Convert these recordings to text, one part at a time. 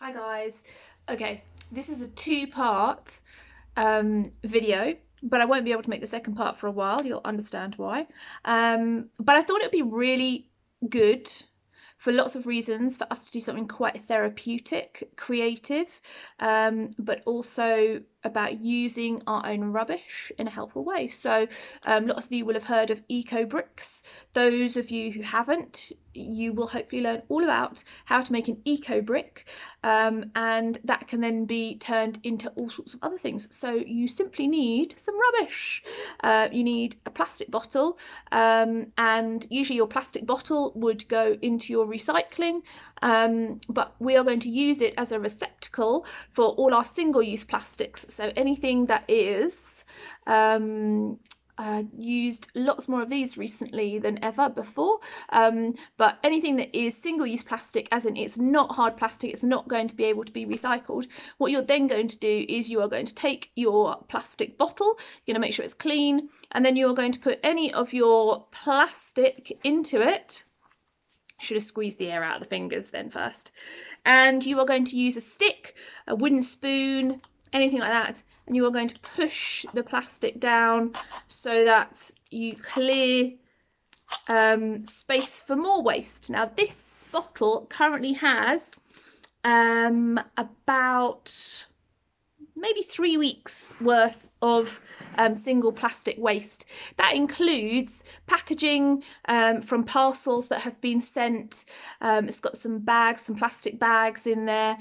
Hi guys. Okay, this is a two-part video, but I won't be able to make the second part for a while. You'll understand why. But I thought it would be really good for lots of reasons for us to do something quite therapeutic, creative, but also about using our own rubbish in a helpful way. So lots of you will have heard of ECOBRICKS. Those of you who haven't, you will hopefully learn all about how to make an eco brick, and that can then be turned into all sorts of other things. So you simply need some rubbish. You need a plastic bottle, and usually your plastic bottle would go into your recycling, but we are going to use it as a receptacle for all our single-use plastics. So anything that is used lots more of these recently than ever before, but anything that is single-use plastic, as in it's not hard plastic, it's not going to be able to be recycled, what you're then going to do is you are going to take your plastic bottle, you're going to make sure it's clean, and then you're going to put any of your plastic into it. Should have squeezed the air out of the fingers then first, and you are going to use a stick, a wooden spoon, anything like that, and you are going to push the plastic down so that you clear space for more waste. Now this bottle currently has about maybe 3 weeks worth of single plastic waste. That includes packaging from parcels that have been sent. It's got some bags, some plastic bags in there.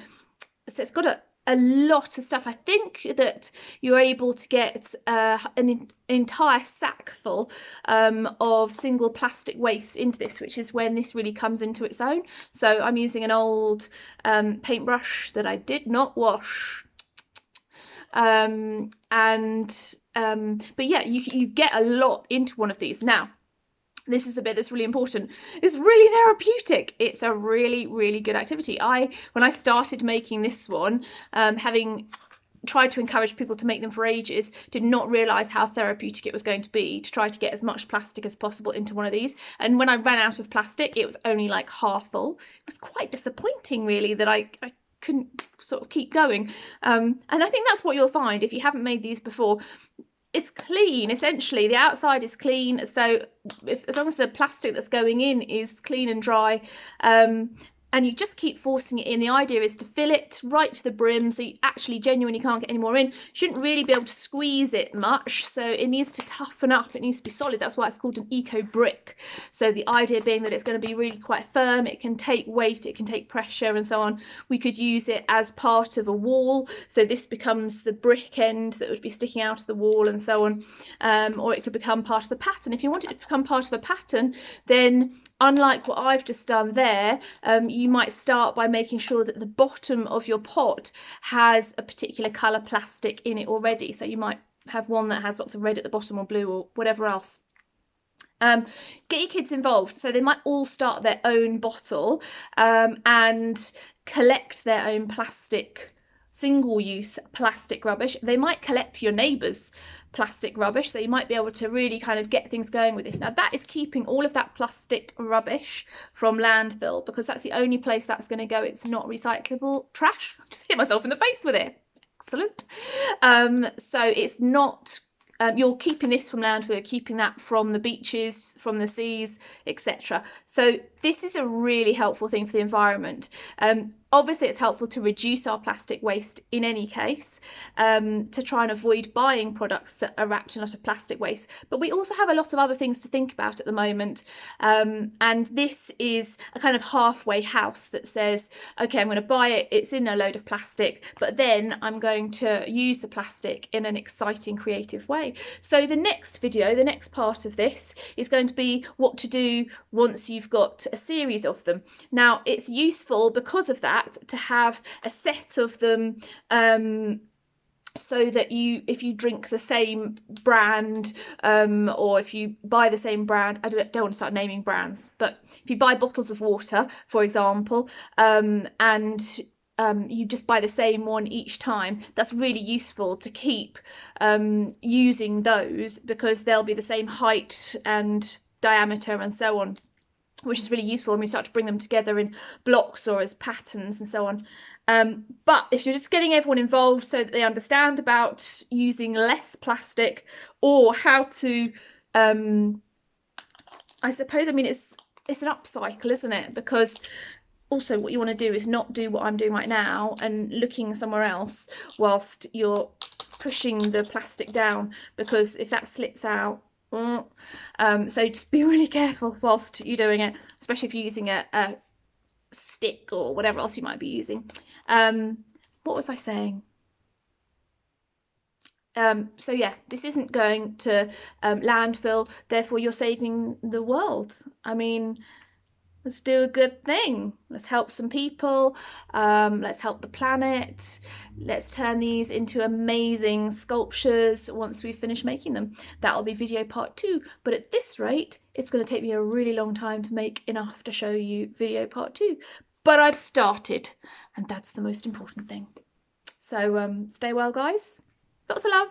So it's got a lot of stuff. I think that you're able to get an entire sack full of single plastic waste into this, which is when this really comes into its own. So I'm using an old paintbrush that I did not wash. But yeah, you get a lot into one of these. Now this is the bit that's really important. It's really therapeutic. It's a really good activity. When I started making this one, having tried to encourage people to make them for ages, did not realise how therapeutic it was going to be to try to get as much plastic as possible into one of these. And when I ran out of plastic, it was only like half full. It was quite disappointing really that I couldn't sort of keep going, and I think that's what you'll find if you haven't made these before. It's clean, essentially. The outside is clean, so as long as the plastic that's going in is clean and dry, and you just keep forcing it in. The idea is to fill it right to the brim, so you actually genuinely can't get any more in. You shouldn't really be able to squeeze it much, so it needs to toughen up, it needs to be solid. That's why it's called an eco brick. So the idea being that it's going to be really quite firm, it can take weight, it can take pressure and so on. We could use it as part of a wall, so this becomes the brick end that would be sticking out of the wall and so on, or it could become part of a pattern. If you want it to become part of a pattern, then unlike what I've just done there, you might start by making sure that the bottom of your pot has a particular colour plastic in it already. So you might have one that has lots of red at the bottom or blue or whatever else. Get your kids involved. So they might all start their own bottle and collect their own plastic, single-use plastic rubbish. They might collect your neighbour's plastic rubbish, so you might be able to really kind of get things going with this. Now that is keeping all of that plastic rubbish from landfill, because that's the only place that's going to go. It's not recyclable trash. I just hit myself in the face with it. Excellent. So it's not, you're keeping this from landfill, you're keeping that from the beaches, from the seas, etc. So this is a really helpful thing for the environment. Obviously it's helpful to reduce our plastic waste in any case, to try and avoid buying products that are wrapped in a lot of plastic waste, but we also have a lot of other things to think about at the moment, and this is a kind of halfway house that says, okay, I'm going to buy it, it's in a load of plastic, but then I'm going to use the plastic in an exciting, creative way. So the next video, the next part of this, is going to be what to do once you've got a series of them. Now it's useful because of that to have a set of them, so that if you drink the same brand, or if you buy the same brand, I don't want to start naming brands, but if you buy bottles of water, for example, and you just buy the same one each time, that's really useful to keep using those, because they'll be the same height and diameter and so on. which is really useful when we start to bring them together in blocks or as patterns and so on. But if you're just getting everyone involved so that they understand about using less plastic, or how to, I suppose, I mean, it's an upcycle, isn't it? Because also what you want to do is not do what I'm doing right now and looking somewhere else whilst you're pushing the plastic down, because if that slips out, so just be really careful whilst you're doing it, especially if you're using a stick or whatever else you might be using. What was I saying? So yeah, this isn't going to landfill, therefore you're saving the world. I mean, let's do a good thing. Let's help some people. Let's help the planet. Let's turn these into amazing sculptures once we finish making them. That'll be video part 2. But at this rate, it's going to take me a really long time to make enough to show you video part 2. But I've started, and that's the most important thing. So stay well, guys. Lots of love.